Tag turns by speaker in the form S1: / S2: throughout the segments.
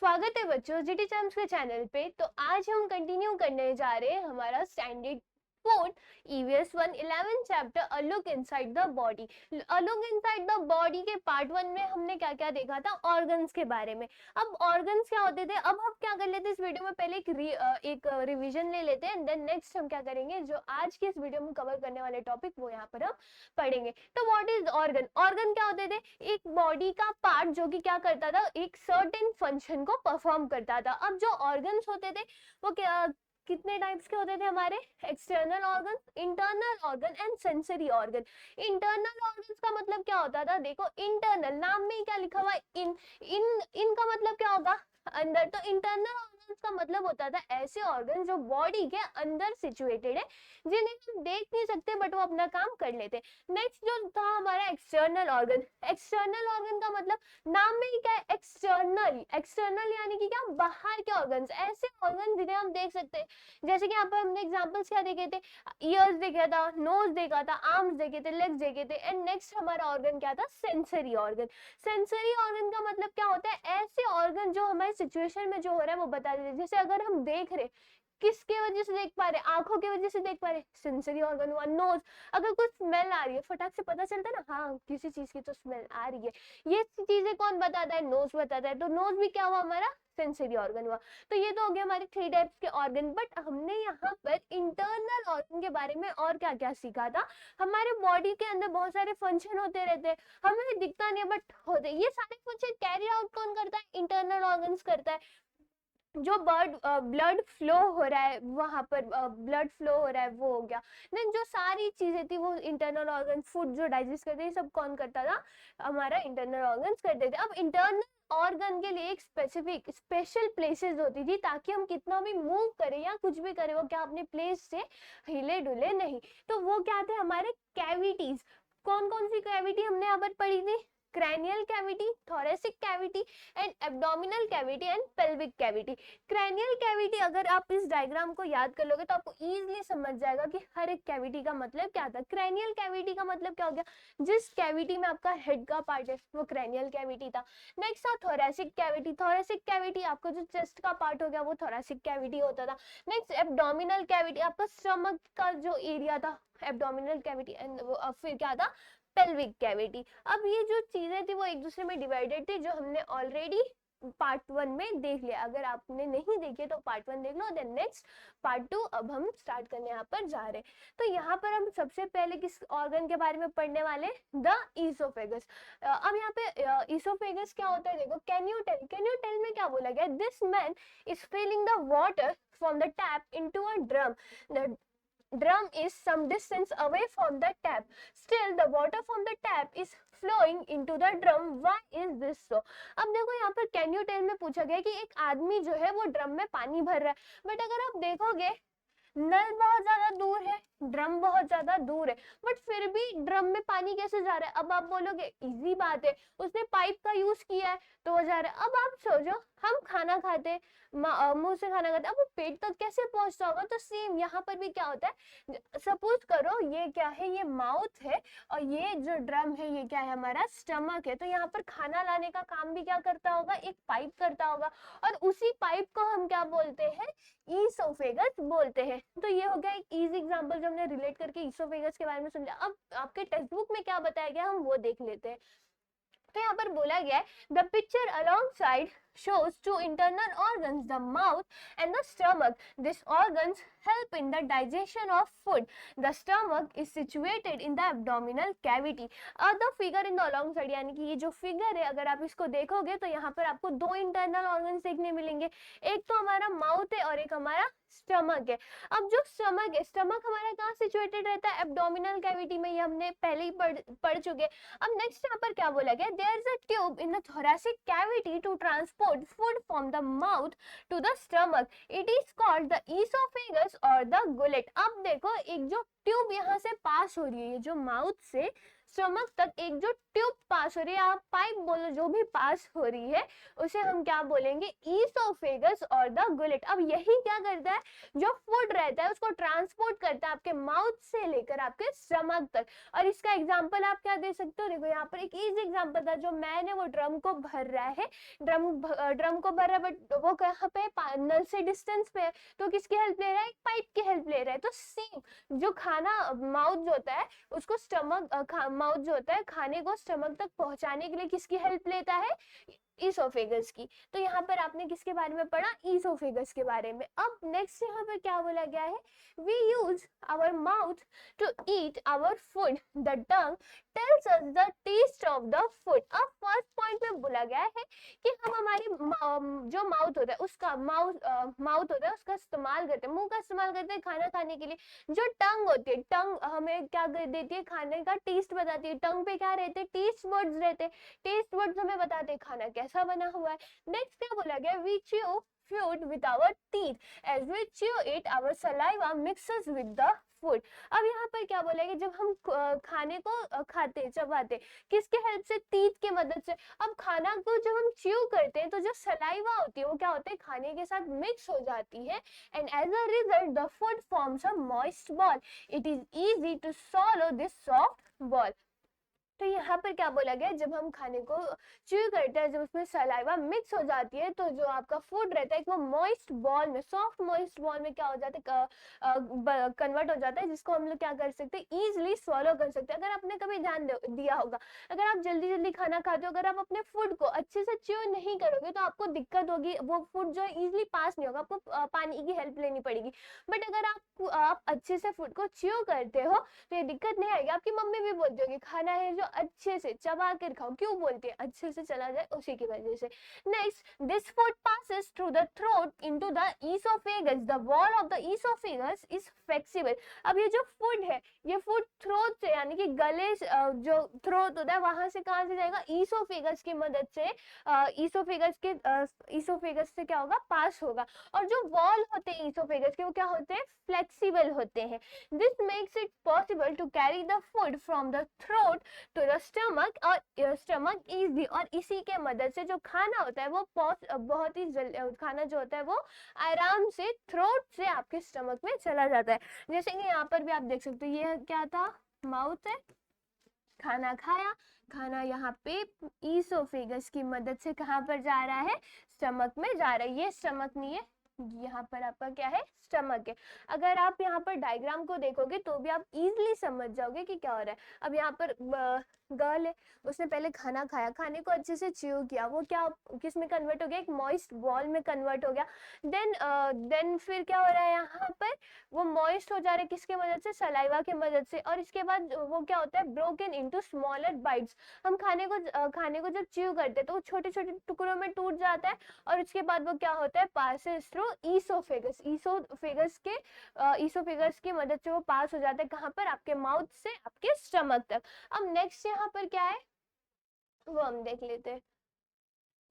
S1: स्वागत है बच्चों जीटी चैम्स के चैनल पे। तो आज हम कंटिन्यू करने जा रहे हैं हमारा standard fourth EVS 1 11 chapter a look inside the body. A look inside the body के पार्ट 1 में हमने क्या क्या देखा था, ऑर्गन्स के बारे में। अब ऑर्गन्स क्या होते थे, अब हम क्या कर लेते हैं इस वीडियो में, पहले एक रिवीजन ले लेते हैं, देन नेक्स्ट हम क्या करेंगे, जो आज की इस वीडियो में कवर करने वाले टॉपिक वो यहाँ पर हम पढ़ेंगे। तो व्हाट इज ऑर्गन? ऑर्गन क्या होते थे? एक बॉडी का पार्ट जो कि क्या करता था, एक सर्टेन फंक्शन को परफॉर्म करता था। अब जो ऑर्गन्स होते थे वो क्या कितने टाइप्स के होते थे हमारे? External organ, internal organ and sensory organ. Internal organs का मतलब क्या होता था? देखो, इंटरनल नाम में ही क्या लिखा हुआ है, इन का मतलब क्या होगा? अंदर। तो इंटरनल ऑर्गन्स का मतलब होता था ऐसे ऑर्गन जो बॉडी के अंदर सिचुएटेड है, जिन्हें हम देख नहीं सकते बट वो अपना काम कर लेते। नेक्स्ट जो था हमारा एक्सटर्नल ऑर्गन। एक्सटर्नल ऑर्गन का मतलब नाम में ही क्या है, एक्सटर्नल। एक्सटर्नल यानी कि क्या, बाहर के ऑर्गन्स, ऐसे ऑर्गन जिन्हें हम देख सकते हैं। जैसे कि यहाँ पर हमने एग्जांपल्स क्या देखे थे, ईयर्स देखा था, नोज देखा था, आर्म्स देखे थे, लेग्स देखे थे। एंड नेक्स्ट हमारा ऑर्गन क्या था, सेंसरी ऑर्गन। सेंसरी ऑर्गन का मतलब क्या होता है, ऐसे ऑर्गन जो हमारे सिचुएशन में जो हो रहा है वो बता देते हैं। जैसे अगर हम देख रहे, किसके वजह से देख पा रहे, आंखों की वजह से देख पा रहे, सेंसरी ऑर्गन हुआ। नोज, अगर कुछ स्मेल आ रही है फटाक से पता चलता है ना, हाँ किसी चीज की तो स्मेल आ रही है, ये चीजें कौन बताता है, नोज बताता है। तो नोज भी क्या हुआ हमारा, सेंसरी ऑर्गन हुआ। तो ये तो हो गया हमारे 3 टाइप्स के ऑर्गन। बट हमने यहाँ पर इंटरनल ऑर्गन के बारे में और क्या क्या सीखा था। हमारे बॉडी के अंदर बहुत सारे फंक्शन होते रहते हैं, हमें दिखता नहीं बट होते। ये सारे फंक्शन कैरी आउट कौन करता है, इंटरनल ऑर्गन्स करता है। जो ब्लड फ्लो हो रहा है, वहां पर ब्लड फ्लो हो रहा है, वो हो गया। देन जो सारी चीजें थी वो इंटरनल ऑर्गन, फूड जो डाइजेस्ट करते हैं, सब कौन करता था, हमारा इंटरनल ऑर्गन्स करते थे। अब इंटरनल ऑर्गन के लिए एक स्पेसिफिक स्पेशल प्लेसेस होती थी, ताकि हम कितना भी मूव करें या कुछ भी करें वो क्या अपने प्लेस से हिले डुले नहीं। तो वो क्या थे हमारे कैविटीज। कौन कौन सी कैविटी हमने यहाँ पर पढ़ी थी, cranial cavity, thoracic cavity and abdominal cavity and pelvic cavity. Cranial cavity अगर आप इस डायग्राम को याद कर लोगे तो आपको इजीली समझ जाएगा कि हर एक कैविटी का मतलब क्या था। क्रैनियल कैविटी का मतलब क्या हो गया, जिस कैविटी में आपका हेड का पार्ट है वो क्रैनियल कैविटी था। नेक्स्ट था थोरेसिक कैविटी। थोरेसिक कैविटी आपका जो चेस्ट का पार्ट हो गया वो थोरेसिक कैविटी होता था। नेक्स्ट एब्डोमिनल कैविटी, आपका स्टमक का जो एरिया था, एब्डोमिनल कैविटी। एंड फिर क्या था, पेल्विक कैविटी। अब ये जो चीजें थी वो एक दूसरे में डिवाइडेड थी, जो हमने ऑलरेडी पार्ट 1 में देख लिया। अगर आपने नहीं देखे तो पार्ट 1 देख लो, देन नेक्स्ट पार्ट 2 अब हम स्टार्ट करने यहाँ पर जा रहे हैं। तो यहाँ पर हम सबसे पहले किस ऑर्गन के बारे में पढ़ने वाले, द ईसोफेगस। अब यहाँ पे ईसोफेगस क्या होता है देखो, कैन यू टेल में क्या बोला गया, this man is filling the water from the tap into a drum. Drum is some distance away from the tap. Still, the water from the tap is flowing into the drum. Why is this so? अब देखो यहाँ पर can you tell में पूछा गया कि एक आदमी जो है वो ड्रम में पानी भर रहा है, बट अगर आप देखोगे नल बहुत ज्यादा दूर है, ड्रम बहुत ज्यादा दूर है, बट फिर भी ड्रम में पानी कैसे जा रहा है? अब आप बोलोगे इजी बात है, उसने पाइप का यूज किया है तो वो जा रहा है। अब आप सोचो, हम खाना खाते, मुंह से खाना खाते, अब वो पेट तक कैसे पहुंचता होगा? तो सेम यहाँ पर भी क्या होता है, सपोज करो ये क्या है, ये माउथ है और ये जो ड्रम है ये क्या है, हमारा स्टमक है। तो यहाँ पर खाना लाने का काम भी क्या करता होगा, एक पाइप करता होगा, और उसी पाइप को हम क्या बोलते हैं, ईसोफेगस बोलते हैं। तो ये हो गया एक इजी एग्जांपल जो हमने रिलेट करके ईसोफेगस के बारे में समझा। अब आपके टेक्स्ट बुक में क्या बताया गया हम वो देख लेते हैं। तो यहाँ पर बोला गया है, the picture alongside shows two internal organs, the mouth and the stomach. These organs help in the digestion of food. The stomach is situated in the abdominal cavity. The figure in the along side, यानी कि ये जो figure है अगर आप इसको देखोगे तो यहाँ पर आपको दो इंटरनल ऑर्गन्स देखने मिलेंगे, एक तो हमारा माउथ है और एक हमारा स्टमक है। अब जो स्टमक है, स्टमक हमारा कहाँ सिचुएटेड रहता है, एब्डोमिनल कैविटी में, ये हमने पहले ही पढ़ चुके। अब नेक्स्ट यहाँ पर क्या बोला गया, there is a tube in the thoracic cavity to transport food from the mouth to the stomach, it is called the oesophagus और द गुलेट। अब देखो एक जो ट्यूब यहाँ से पास हो रही है, ये जो माउथ से स्टमक तक एक जो ट्यूब पास हो रही है, आप पाइप बोलो, जो भी पास हो रही है उसे हम क्या बोलेंगे, ईसोफेगस और द गुलेट। अब यही क्या करता है, जो फूड रहता है उसको ट्रांसपोर्ट करता है आपके माउथ से लेकर आपके स्टमक तक। और इसका एग्जांपल आप क्या दे सकते हो, देखो यहाँ पर एक इजी एग्जांपल था, जो मैन है वो ड्रम को भर रहा है, ड्रम को भर रहा है, बट वो कहाँ पे, नल से डिस्टेंस पे है, तो किसकी हेल्प ले रहा है, एक पाइप की हेल्प ले रहा है। तो सेम जो खाना माउथ जो होता है उसको स्टमक, माउथ जो होता है खाने को स्टमक तक पहुंचाने के लिए किसकी हेल्प लेता है, ईसोफेगस की। तो यहाँ पर आपने किसके बारे में पढ़ा, ईसोफेगस के बारे में। अब नेक्स्ट यहाँ पर क्या बोला गया है, we use our mouth to eat our food, the tongue tells us the taste of the food. अब फर्स्ट पॉइंट में बोला गया है कि हम हमारी जो माउथ होता है उसका माउथ होता है उसका इस्तेमाल करते हैं, मुंह का इस्तेमाल करते हैं खाना खाने के लिए। जो टंग होती है, टंग हमें क्या कर देती है, खाने का टेस्ट बताती है। टंग पे क्या रहते हैं, टेस्ट वर्ड्स रहते हैं, टेस्ट वर्ड्स हमें बताते हैं खाना कैसा बना हुआ है। नेक्स्ट क्या बोला गया, we chew food with our teeth, as we chew it our saliva mixes with the food। अब यहाँ पर क्या बोला गया, जब हम खाने को खाते चबाते किसके हेल्प से, टीथ के मदद से। अब खाना को जब हम च्यू करते हैं तो जो सलाइवा होती है वो क्या होता है, खाने के साथ मिक्स हो जाती है, and as a result the food forms a moist ball, it is easy to swallow this soft ball. तो यहाँ पर क्या बोला गया, जब हम खाने को च्यू करते हैं, जब उसमें सलाइवा मिक्स हो जाती है तो जो आपका फूड रहता है वो मॉइस्ट बॉल में, सॉफ्ट मॉइस्ट बॉल में क्या हो जाता है, कन्वर्ट हो जाता है, जिसको हम लोग क्या कर सकते हैं, इजिली स्वॉलो कर सकते हैं। अगर आपने कभी ध्यान दिया होगा, अगर आप जल्दी जल्दी खाना खाते हो, अगर आप अपने फूड को अच्छे से च्यू नहीं करोगे तो आपको दिक्कत होगी, वो फूड जो इजिली पास नहीं होगा, आपको पानी की हेल्प लेनी पड़ेगी। बट अगर आप अच्छे से फूड को च्यू करते हो तो ये दिक्कत नहीं आएगी। आपकी मम्मी भी बोलती होगी खाना है जो अच्छे से चबा कर खाओ, क्यों बोलते हैं, अच्छे से चला जाए उसी की वजह से। Next, this food passes through the throat into the oesophagus, the wall of the oesophagus is flexible. अब ये जो फूड है, ये फूड थ्रोट से यानी कि गले जो थ्रोट होता है वहां से कहां से जाएगा, ईसोफेगस की मदद से, ईसोफेगस से क्या होगा, पास होगा। और जो वॉल होते हैं ईसोफेगस के वो क्या होते हैं, फ्लेक्सिबल होते हैं। This makes it possible to carry the food from the throat to the stomach, और स्टमक इजी, और इसी के मदद से जो खाना होता है वो बहुत ही खाना जो होता है वो आराम से थ्रोट से आपके स्टमक में चला जाता है। जैसे कि यहाँ पर भी आप देख सकते हो, ये क्या था, माउथ है, खाना खाया, खाना यहाँ पे ईसोफेगस की मदद से कहाँ पर जा रहा है, स्टमक में जा रहा है। ये स्टमक नहीं है, यहाँ पर आपका क्या है, स्टमक है। अगर आप यहाँ पर डायग्राम को देखोगे तो भी आप इजीली समझ जाओगे कि क्या हो रहा है। अब यहाँ पर गर्ल है, उसने पहले खाना खाया, खाने को अच्छे से च्यू किया, वो क्या किस में कन्वर्ट हो गया, एक मॉइस्ट बॉल में कन्वर्ट हो गया। देन फिर क्या हो रहा है, यहाँ पर वो मॉइस्ट हो जा रहा है किसके मदद से, सलाइवा के मदद से। और इसके बाद वो क्या होता है, ब्रोकन इनटू स्मॉलर बाइट्स। हम खाने को जब च्यू करते हैं तो वो छोटे छोटे टुकड़ों में टूट जाता है, और उसके बाद वो क्या होता है, पासेस थ्रू ईसोफेगस, ईसोफेगस की मदद से वो पास हो जाता है कहाँ पर, आपके माउथ से आपके स्टमक तक। अब नेक्स्ट यहाँ पर क्या है वो हम देख लेते हैं।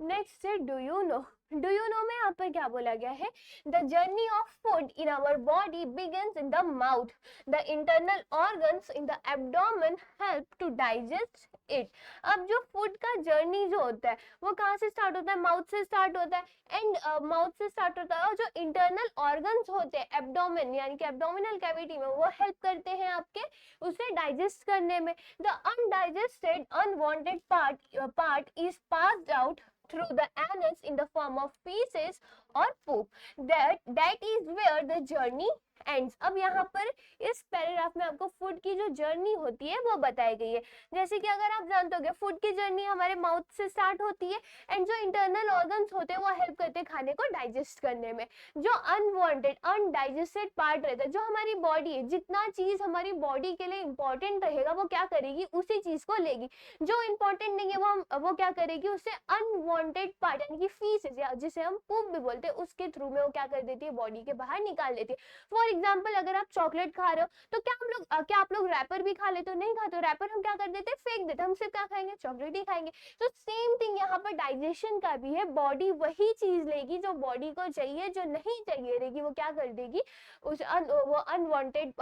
S1: नेक्स्ट है do you know. Do you know में यहाँ पर क्या बोला गया है, the journey of food in our body begins in the mouth, the internal organs in the abdomen help to digest it. अब जो फूड का जर्नी जो होता है वो कहाँ से स्टार्ट होता है, माउथ से स्टार्ट होता है, एंड माउथ से स्टार्ट होता है। और जो इंटरनल ऑर्गन्स होते हैं एब्डोमेन यानी कि एब्डोमिनल कैविटी में, वो हेल्प करते हैं आपके उसे डाइजेस्ट करने में। The undigested unwanted part is passed out through the anus in the form of feces or poop. That is where the journey ends। अब यहाँ पर इस पैराग्राफ में आपको फूड की जो जर्नी होती है वो बताई गई है। जैसे कि अगर आप जानते होंगे फूड की जर्नी हमारे माउथ से स्टार्ट होती है, एंड जो इंटरनल ऑर्गन्स होते हैं वो हेल्प करते हैं खाने को डाइजेस्ट करने में। जो अनवांटेड अनडाइजेस्टेड पार्ट रहता है, जो हमारी बॉडी है, जितना चीज हमारी बॉडी के लिए इंपॉर्टेंट रहेगा वो क्या करेगी, उसी चीज को लेगी। जो इंपॉर्टेंट नहीं है वो क्या करेगी, उससे अनवांटेड पार्ट यानी कि फीसेस या जिसे हम पूप भी बोलते हैं उसके थ्रू में वो क्या कर देती है, बॉडी के बाहर निकाल देती है। फॉर एग्जाम्पल अगर आप चॉकलेट खा रहे हो तो क्या आप लोग रैपर भी खा लेते हो, नहीं खाते हो। रैपर हम क्या कर देते हैं, फेंक देते हैं। हम सिर्फ क्या खाएंगे, चॉकलेट ही खाएंगे। तो सेम थिंग यहाँ पर डाइजेशन का भी है, बॉडी वही चीज लेगी जो बॉडी को चाहिए, जो नहीं चाहिए रहेगी वो क्या कर देगी, उस वो अनवांटेड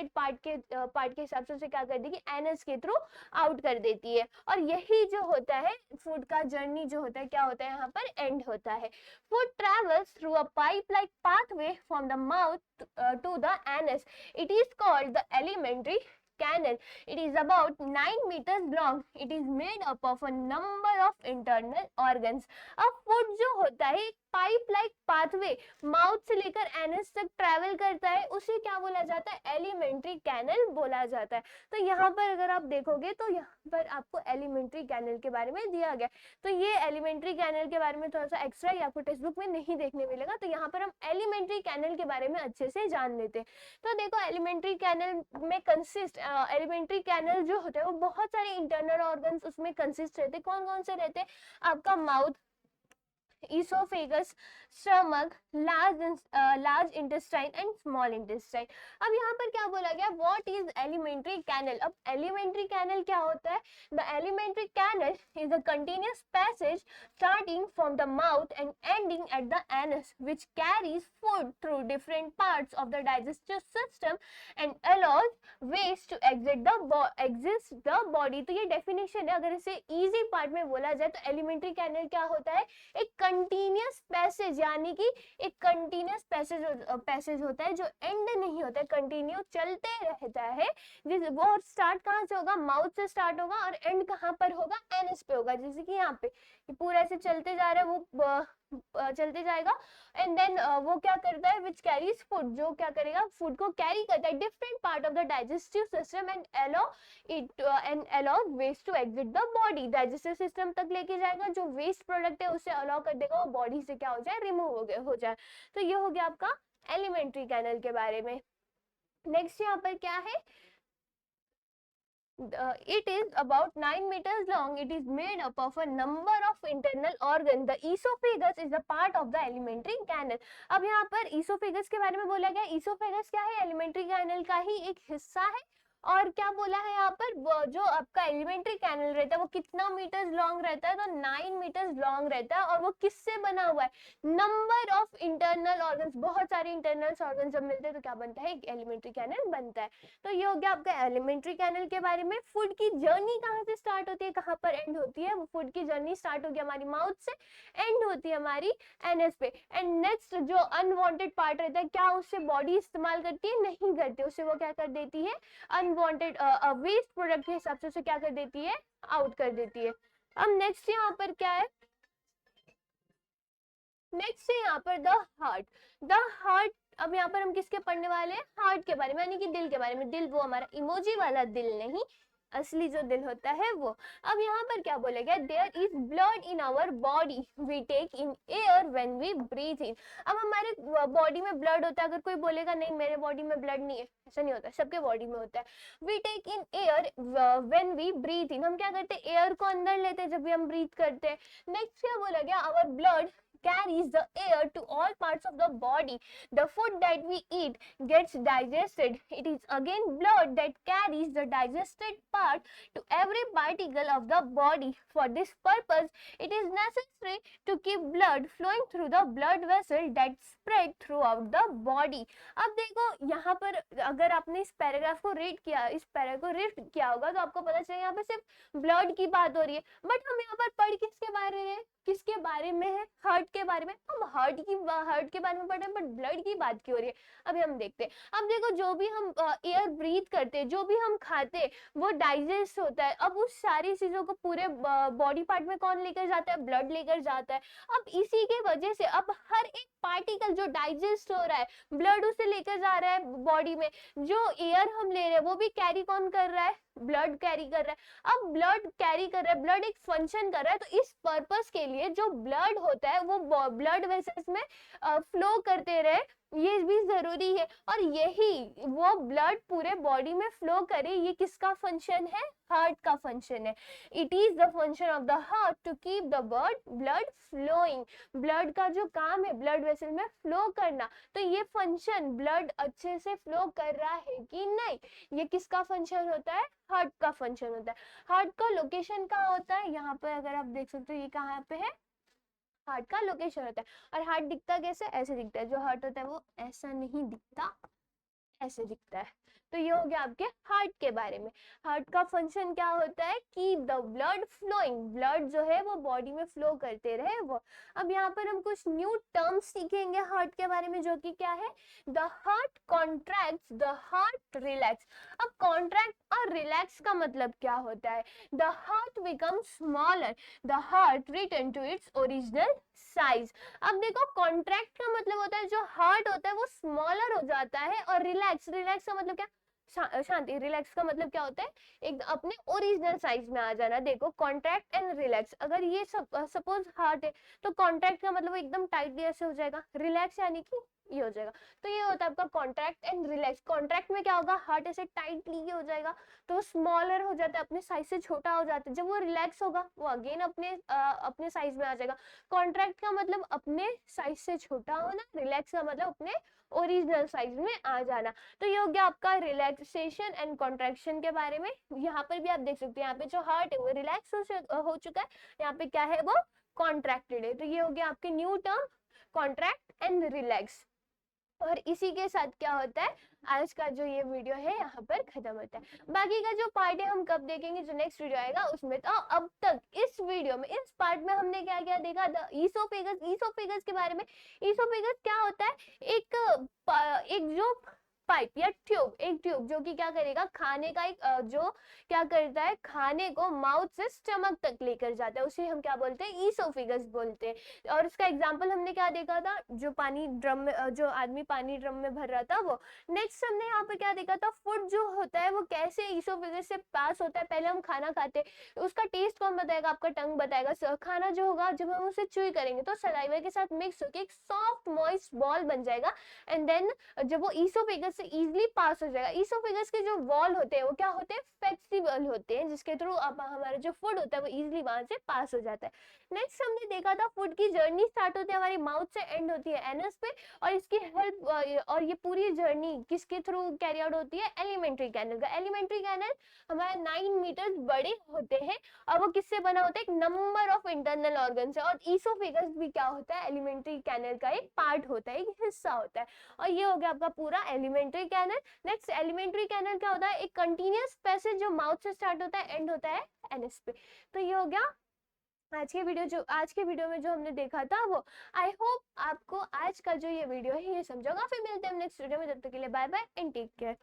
S1: पार्ट के हिसाब से उसे क्या कर देगी, एनस के थ्रू आउट कर देती है। और यही जो होता है फूड का जर्नी जो होता है, क्या होता है यहाँ पर, एंड होता है। Food travels through a pipe like pathway from the mouth to the anus. It is called the alimentary canal. It is about 9 meters long. It is made up of a number of internal organs. अब food जो होता है pipe like pathway mouth से लेकर anus तक travel करता है, उसे क्या बोला जाता है, एलिमेंट्री कैनल बोला जाता है। तो यहाँ पर अगर आप देखोगे तो यहाँ पर आपको एलिमेंट्री कैनल के बारे में दिया गया। तो ये एलिमेंट्री कैनल के बारे में थोड़ा सा एक्स्ट्रा ही आपको टेक्स्ट बुक में नहीं देखने मिलेगा, तो यहाँ पर हम एलिमेंट्री कैनल के बारे में अच्छे से जान लेते हैं। तो देखो एलिमेंट्री कैनल में कंसिस्ट, एलिमेंट्री कैनल जो होता है वो बहुत सारे इंटरनल ऑर्गन्स उसमें कंसिस्ट रहते हैं। कौन कौन से रहते हैं, आपका mouth, oesophagus, stomach, large intestine and small intestine. अब यहाँ पर क्या बोला गया, व्हाट इज एलिमेंट्री कैनल। अब एलिमेंट्री कैनल क्या होता है, the alimentary canal is a continuous passage starting from the mouth and ending at the anus which carries food through different parts of the digestive system and allows waste to exist the body. तो ये definition है, अगर इसे easy part में बोला जाए तो elementary canal क्या होता है, एक कंटिन्यूअस पैसेज, यानी कि एक कंटिन्यूअस पैसेज होता है जो एंड नहीं होता है, कंटिन्यू चलते रहता है। वो स्टार्ट कहाँ से होगा, माउथ से स्टार्ट होगा और एंड कहाँ पर होगा, एनस पे होगा। जैसे कि यहाँ पे पूरा ऐसे चलते जा रहा है, वो चलते जाएगा एंड देन वो क्या करता है, विच कैरीज फूड, जो क्या करेगा, फूड को कैरी करता है different part of the digestive system and allow waste to exit the body. Digestive system तक लेके जाएगा, जो वेस्ट प्रोडक्ट है उसे अलाउ कर देगा, वो बॉडी से क्या हो जाए, रिमूव हो जाए। तो ये हो गया आपका एलिमेंट्री कैनल के बारे में। नेक्स्ट यहाँ पर क्या है, it is about 9 meters long. It is made up of a number of internal organs. The esophagus is a part of the alimentary canal. अब यहाँ पर esophagus के बारे में बोला गया। esophagus क्या है, alimentary canal का ही एक हिस्सा है। और क्या बोला है यहाँ पर, जो आपका एलिमेंट्री कैनल रहता है वो कितना मीटर्स लॉन्ग रहता है, तो 9 मीटर्स लॉन्ग रहता है। और वो किससे बना हुआ है, नंबर ऑफ इंटरनल ऑर्गन्स, बहुत सारे इंटरनल ऑर्गन्स जब मिलते हैं तो क्या बनता है, एक एलिमेंट्री कैनल बनता है। तो ये हो गया आपका एलिमेंट्री कैनल के बारे में। फूड की जर्नी कहाँ से स्टार्ट होती है, कहाँ पर एंड होती है, वो फूड की जर्नी स्टार्ट होगी हमारी माउथ से, एंड होती है हमारी एनएस पे। एंड नेक्स्ट जो अनवांटेड पार्ट रहता है, क्या उससे बॉडी इस्तेमाल करती है, नहीं करती, उससे वो क्या कर देती है, अनवांटेड वेस्ट प्रोडक्ट के हिसाब से उसे क्या कर देती है, आउट कर देती है। अब नेक्स्ट यहाँ पर क्या है, नेक्स्ट है यहाँ पर द हार्ट। द हार्ट, अब यहाँ पर हम किसके पढ़ने वाले हैं, हार्ट के बारे में, यानी कि दिल के बारे में। दिल वो हमारा इमोजी वाला दिल नहीं, असली जो दिल होता है वो। अब यहाँ पर क्या बोलेगा, there is blood in our body, we take in air when we breathe in. अब हमारे बॉडी में ब्लड होता है, अगर कोई बोलेगा नहीं मेरे बॉडी में ब्लड नहीं है, ऐसा नहीं होता, सबके बॉडी में होता है। We take in air when we breathe in, हम क्या करते हैं, एयर को अंदर लेते हैं जब भी हम ब्रीथ करते हैं। नेक्स्ट क्या बोला गया, our blood carries the air to all parts of the body. The food that we eat gets digested. It is again blood that carries the digested part to every particle of the body. For this purpose, it is necessary to keep blood flowing through the blood vessel that spread throughout the body. अब देखो यहाँ पर अगर आपने इस paragraph को read किया, इस पैरा को रीड किया होगा तो आपको पता चलेगा यहाँ पर सिर्फ ब्लड की बात हो रही है, बट हम यहाँ पर पढ़ किसके बारे में, किसके बारे में है, हार्ट के बारे में। हम हार्ट के बारे में पढ़ रहे हैं, बट ब्लड की बात क्यों हो रही है, अभी हम देखते हैं। अब देखो जो भी हम एयर ब्रीथ करते हैं, जो भी हम खाते हैं वो डाइजेस्ट होता है। अब उस सारी चीजों को पूरे बॉडी पार्ट में कौन लेकर जाता है, ब्लड लेकर जाता है। अब इसी के वजह से अब हर एक पार्टिकल जो डाइजेस्ट हो रहा है, ब्लड उसे लेकर जा रहा है बॉडी में। जो एयर हम ले रहे हैं वो भी कैरी कौन कर रहा है, ब्लड कैरी कर रहा है। अब ब्लड कैरी कर रहा है, ब्लड एक फंक्शन कर रहा है, तो इस पर्पस के लिए जो ब्लड होता है वो ब्लड वेसल्स में फ्लो करते रहे, ये भी जरूरी है। और यही वो ब्लड पूरे बॉडी में फ्लो करे, ये किसका फंक्शन है, हार्ट का फंक्शन है। It is the function of the heart to keep the blood flowing. Blood का जो काम है ब्लड वेसल में फ्लो करना, तो ये फंक्शन ब्लड अच्छे से फ्लो कर रहा है कि नहीं, ये किसका फंक्शन होता है, हार्ट का फंक्शन होता है। हार्ट का लोकेशन कहाँ होता है, यहाँ पर अगर आप देख सकते हो ये कहाँ पे है, हार्ट का लोकेशन होता है। और हार्ट दिखता कैसे, ऐसे दिखता है, जो हार्ट होता है वो ऐसा नहीं दिखता, ऐसे दिखता है। तो ये हो गया आपके हार्ट के बारे में। हार्ट का फंक्शन क्या होता है, keep the blood flowing, blood जो है वो बॉडी में फ्लो करते रहे वो। अब यहाँ पर हम कुछ न्यू टर्म्स सीखेंगे हार्ट के बारे में, जो कि क्या है, the heart contracts, the heart relax. अब कॉन्ट्रैक्ट और रिलैक्स का मतलब क्या होता है, the heart become smaller, the heart return to its original size. अब देखो कॉन्ट्रैक्ट का मतलब होता है जो हार्ट होता है वो स्मॉलर हो जाता है, और रिलैक्स, रिलैक्स का मतलब क्या, शांति। रिलैक्स का मतलब क्या होता है, एक अपने ओरिजिनल साइज में आ जाना। देखो कॉन्ट्रैक्ट एंड रिलैक्स, अगर ये सपोज हार्ट है तो कॉन्ट्रैक्ट का मतलब एकदम टाइटली ऐसे हो जाएगा, रिलैक्स यानी कि ये हो जाएगा। तो ये होता है आपका कॉन्ट्रैक्ट एंड रिलैक्स। कॉन्ट्रैक्ट में क्या होगा, हार्ट ऐसे टाइटली हो जाएगा तो स्मॉलर हो जाता है, अपने साइज से छोटा हो जाता है। जब वो रिलैक्स होगा वो अगेन अपने साइज में आ जाएगा। कॉन्ट्रैक्ट का मतलब अपने साइज से छोटा होना, रिलैक्स का मतलब अपने ओरिजिनल साइज में आ जाना। तो ये हो गया आपका रिलैक्सेशन एंड कॉन्ट्रैक्शन के बारे में। यहाँ पर भी आप देख सकते हैं, यहाँ पे जो हार्ट है वो रिलैक्स हो चुका है, यहाँ पे क्या है वो कॉन्ट्रैक्टेड है। तो ये हो गया आपके new term contract and relax. और इसी के साथ क्या होता है, आज का जो ये वीडियो है यहाँ पर खत्म होता है। बाकी का जो पार्ट है हम कब देखेंगे, जो नेक्स्ट वीडियो आएगा उसमें। तो अब तक इस वीडियो में, इस पार्ट में हमने क्या क्या देखा, द ईसोफेगस, ईसोफेगस के बारे में। ईसोफेगस क्या होता है, एक जो पाइप या ट्यूब, एक ट्यूब जो कि क्या करेगा, खाने का एक जो क्या करता है, खाने को माउथ से स्टमक तक लेकर जाता है, उसे हम क्या बोलते हैं, ईसोफेगस बोलते हैं। और उसका एग्जांपल हमने क्या देखा था, जो पानी ड्रम में, जो आदमी पानी ड्रम में भर रहा था वो। नेक्स्ट हमने यहाँ पे क्या देखा था, फूड जो होता है वो कैसे ईसोफेगस से पास होता है। पहले हम खाना खाते हैं, उसका टेस्ट कौन बताएगा, आपका टंग बताएगा। खाना जो होगा जब हम उसे च्यूई करेंगे तो सलाइवा के साथ मिक्स होकर एक सॉफ्ट मॉइस्ट बॉल बन जाएगा, एंड देन जब वो ईसोफेगस से इजीली पास हो जाएगा। ईसोफेगस के जो वॉल होते हैं वो क्या होते हैं, फ्लेक्सिबल होते हैं, जिसके थ्रू अब हमारा जो फूड होता है वो इजीली वहां से पास हो जाता है। नेक्स्ट हमने देखा था, फूड की जर्नी स्टार्ट होती है हमारी माउथ से, एंड होती है एनस पे, और इसकी हेल्प और ये पूरी जर्नी किसके थ्रू कैरी आउट होती है, एलिमेंट्री कैनल का। एलिमेंट्री कैनल हमारा 9 मीटर बड़े होते हैं, और वो किससे बना होता है, एक नंबर ऑफ इंटरनल ऑर्गन से। और ईसोफेगस भी क्या होता है, एलिमेंट्री कैनल का एक पार्ट होता है, एक हिस्सा होता है। और ये हो गया आपका पूरा alimentary canal. Next alimentary canal क्या होता है, एक कंटिन्यूअस पैसेज जो माउथ से स्टार्ट होता है, एंड होता है एनएस पे। तो ये हो गया आज के वीडियो में जो हमने देखा था वो। आई होप आपको आज का जो ये वीडियो है ये समझोगा। फिर मिलते हैं नेक्स्ट वीडियो में, जब तक के लिए bye bye and take care.